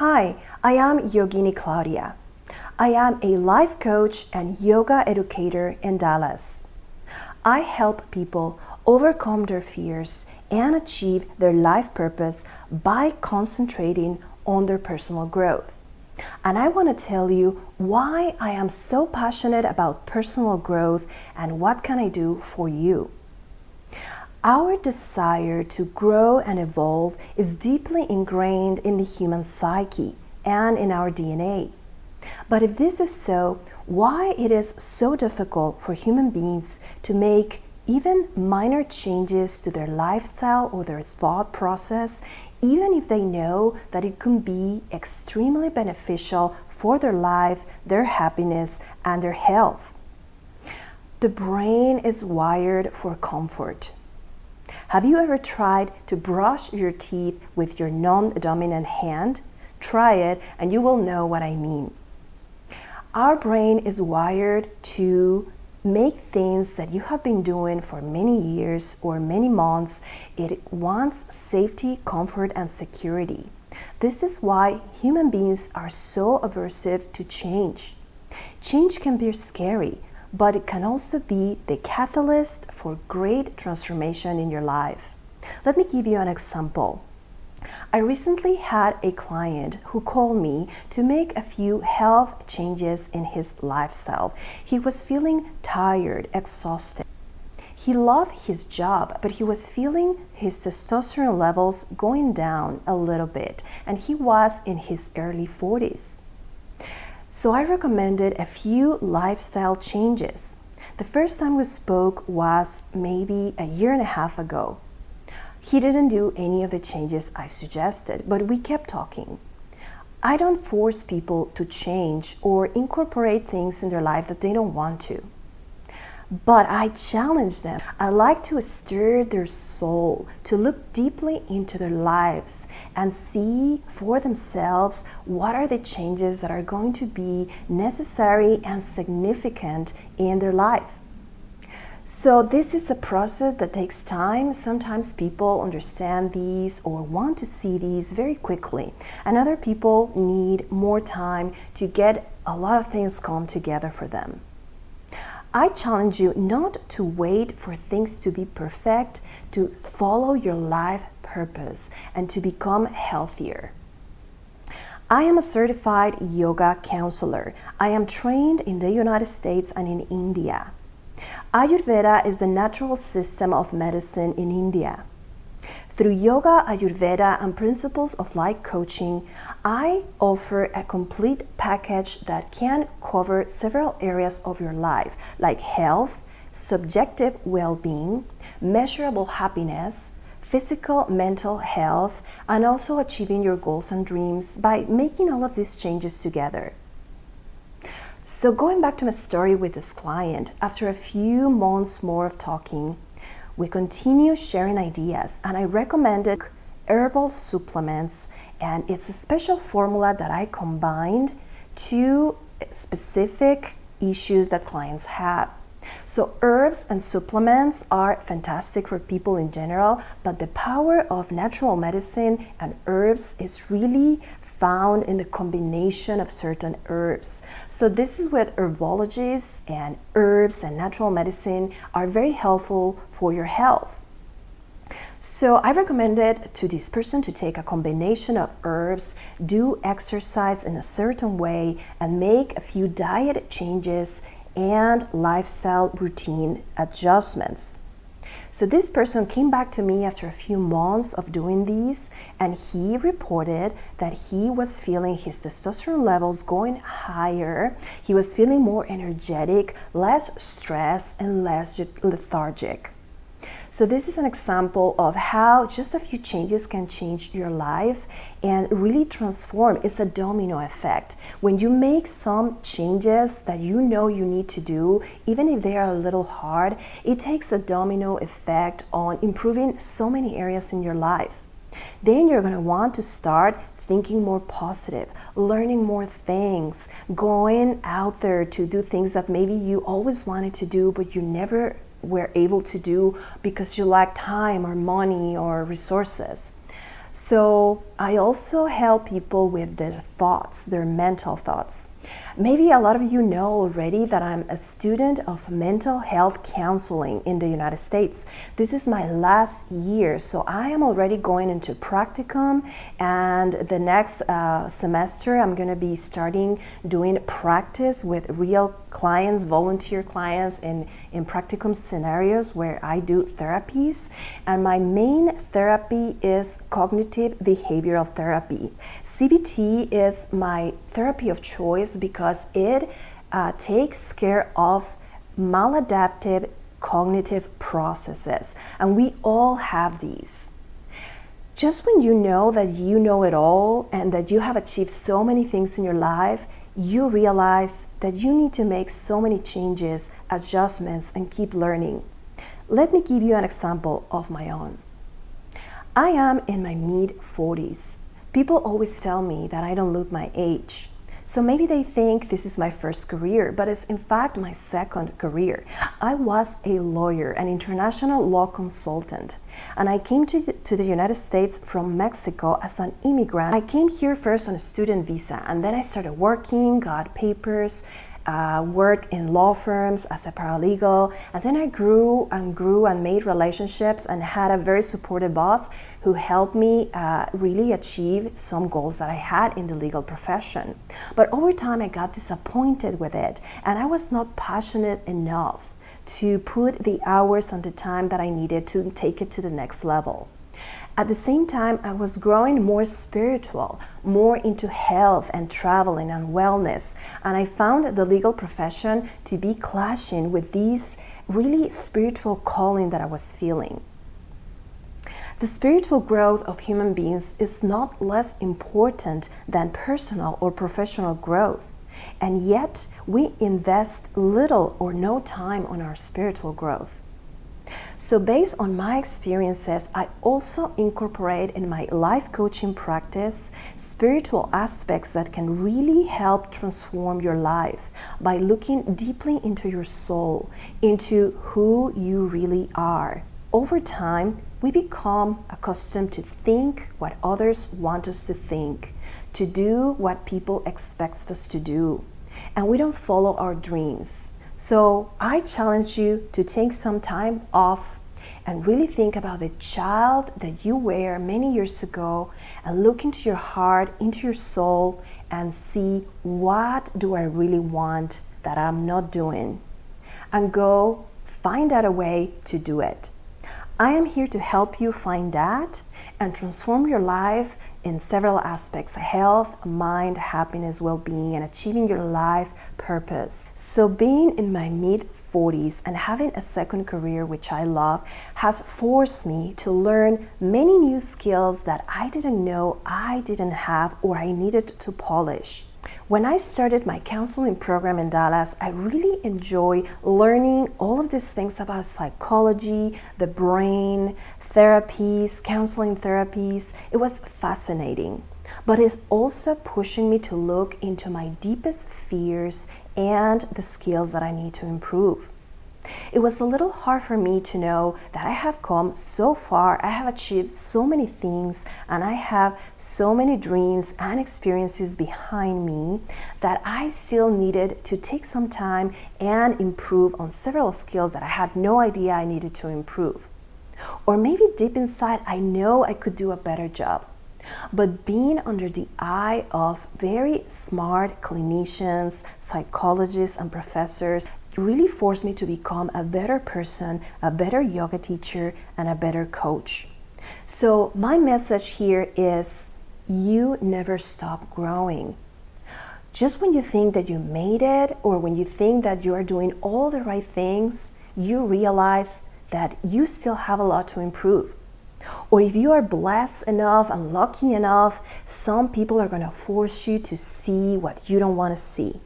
Hi, I am Yogini Claudia. I am a life coach and yoga educator in Dallas. I help people overcome their fears and achieve their life purpose by concentrating on their personal growth. And I want to tell you why I am so passionate about personal growth and what can I do for you. Our desire to grow and evolve is deeply ingrained in the human psyche and in our DNA. But if this is so, why it is so difficult for human beings to make even minor changes to their lifestyle or their thought process, even if they know that it can be extremely beneficial for their life, their happiness, and their health? The brain is wired for comfort. Have you ever tried to brush your teeth with your non-dominant hand? Try it and you will know what I mean. Our brain is wired to make things that you have been doing for many years or many months. It wants safety, comfort, and security. This is why human beings are so aversive to change. Change can be scary, but it can also be the catalyst for great transformation in your life. Let me give you an example. I recently had a client who called me to make a few health changes in his lifestyle. He was feeling tired, exhausted. He loved his job, but he was feeling his testosterone levels going down a little bit, and he was in his early 40s. So I recommended a few lifestyle changes. The first time we spoke was maybe a year and a half ago. He didn't do any of the changes I suggested, but we kept talking. I don't force people to change or incorporate things in their life that they don't want to. But I challenge them. I like to stir their soul to look deeply into their lives and see for themselves what are the changes that are going to be necessary and significant in their life. So this is a process that takes time. Sometimes people understand these or want to see these very quickly, and other people need more time to get a lot of things come together for them. I challenge you not to wait for things to be perfect, to follow your life purpose and to become healthier. I am a certified yoga counselor. I am trained in the United States and in India. Ayurveda is the natural system of medicine in India. Through yoga, Ayurveda, and principles of life coaching, I offer a complete package that can cover several areas of your life, like health, subjective well-being, measurable happiness, physical, mental health, and also achieving your goals and dreams by making all of these changes together. So going back to my story with this client, after a few months more of talking, we continue sharing ideas, and I recommended herbal supplements, and it's a special formula that I combined to specific issues that clients have. So herbs and supplements are fantastic for people in general, but the power of natural medicine and herbs is really found in the combination of certain herbs. So this is where herbologists and herbs and natural medicine are very helpful for your health. So I recommended to this person to take a combination of herbs, do exercise in a certain way, and make a few diet changes and lifestyle routine adjustments. So this person came back to me after a few months of doing these, and he reported that he was feeling his testosterone levels going higher. He was feeling more energetic, less stressed, and less lethargic. So this is an example of how just a few changes can change your life and really transform. It's a domino effect. When you make some changes that you know you need to do, even if they are a little hard, it takes a domino effect on improving so many areas in your life. Then you're going to want to start thinking more positive, learning more things, going out there to do things that maybe you always wanted to do but you never were able to do because you lack time or money or resources. So I also help people with their thoughts, their mental thoughts. Maybe a lot of you know already that I'm a student of mental health counseling in the United States. This is my last year, so I am already going into practicum, and the next semester I'm going to be starting doing practice with real clients, volunteer clients in practicum scenarios where I do therapies. And my main therapy is cognitive behavioral therapy. CBT is my therapy of choice because it takes care of maladaptive cognitive processes, and we all have these. Just when you know that you know it all and that you have achieved so many things in your life, you realize that you need to make so many changes, adjustments, and keep learning. Let me give you an example of my own. I am in my mid-40s. People always tell me that I don't look my age. So maybe they think this is my first career, but it's in fact my second career. I was a lawyer, an international law consultant, and I came to the United States from Mexico as an immigrant. I came here first on a student visa, and then I started working, got papers, worked in law firms as a paralegal, and then I grew and made relationships and had a very supportive boss who helped me really achieve some goals that I had in the legal profession. But over time I got disappointed with it, and I was not passionate enough to put the hours and the time that I needed to take it to the next level. At the same time, I was growing more spiritual, more into health and traveling and wellness, and I found the legal profession to be clashing with these really spiritual calling that I was feeling. The spiritual growth of human beings is not less important than personal or professional growth, and yet we invest little or no time on our spiritual growth. So based on my experiences, I also incorporate in my life coaching practice spiritual aspects that can really help transform your life by looking deeply into your soul, into who you really are. Over time, we become accustomed to think what others want us to think, to do what people expect us to do, and we don't follow our dreams. So I challenge you to take some time off and really think about the child that you were many years ago, and look into your heart, into your soul, and see, what do I really want that I'm not doing? And go find out a way to do it. I am here to help you find that and transform your life in several aspects: health, mind, happiness, well-being, and achieving your life purpose. So being in my mid-40s and having a second career, which I love, has forced me to learn many new skills that I didn't know I didn't have or I needed to polish. When I started my counseling program in Dallas, I really enjoyed learning all of these things about psychology, the brain, therapies, counseling therapies. It was fascinating, but it's also pushing me to look into my deepest fears and the skills that I need to improve. It was a little hard for me to know that I have come so far, I have achieved so many things, and I have so many dreams and experiences behind me that I still needed to take some time and improve on several skills that I had no idea I needed to improve. Or maybe deep inside, I know I could do a better job. But being under the eye of very smart clinicians, psychologists, and professors really forced me to become a better person, a better yoga teacher, and a better coach. So my message here is, you never stop growing. Just when you think that you made it, or when you think that you are doing all the right things, you realize that you still have a lot to improve. Or if you are blessed enough and lucky enough, some people are going to force you to see what you don't want to see.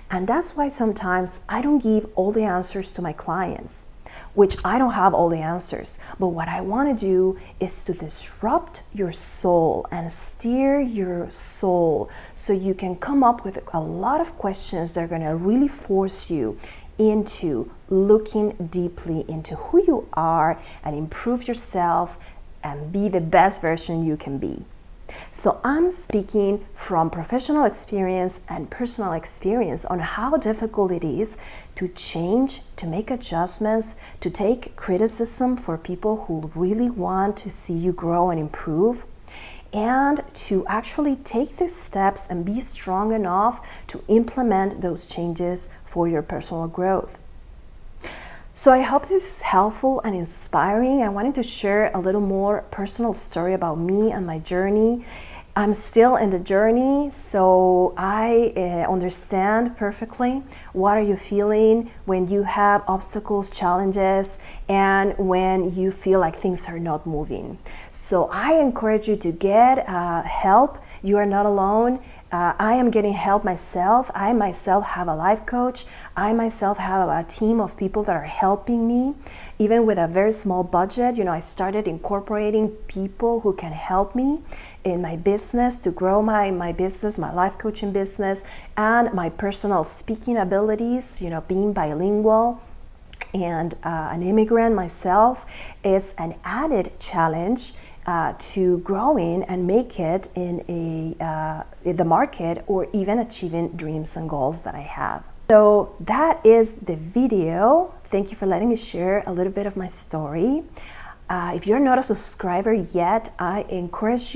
And that's why sometimes I don't give all the answers to my clients, which I don't have all the answers. But what I want to do is to disrupt your soul and steer your soul so you can come up with a lot of questions that are going to really force you into looking deeply into who you are and improve yourself and be the best version you can be. So I'm speaking from professional experience and personal experience on how difficult it is to change, to make adjustments, to take criticism for people who really want to see you grow and improve, and to actually take the steps and be strong enough to implement those changes for your personal growth. So I hope this is helpful and inspiring. I wanted to share a little more personal story about me and my journey. I'm still in the journey, so I understand perfectly what are you feeling when you have obstacles, challenges, and when you feel like things are not moving. So I encourage you to get help. You are not alone. I am getting help myself. I myself have a life coach. I myself have a team of people that are helping me. Even with a very small budget, I started incorporating people who can help me in my business to grow my business, my life coaching business, and my personal speaking abilities, being bilingual and an immigrant myself is an added challenge to growing and make it in the market, or even achieving dreams and goals that I have. So that is the video. Thank you for letting me share a little bit of my story. If you're not a subscriber yet, I invite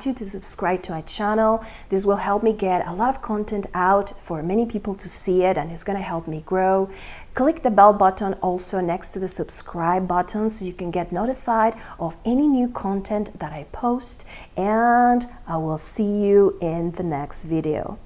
you to subscribe to my channel. This will help me get a lot of content out for many people to see it, and it's going to help me grow. Click the bell button also next to the subscribe button so you can get notified of any new content that I post, and I will see you in the next video.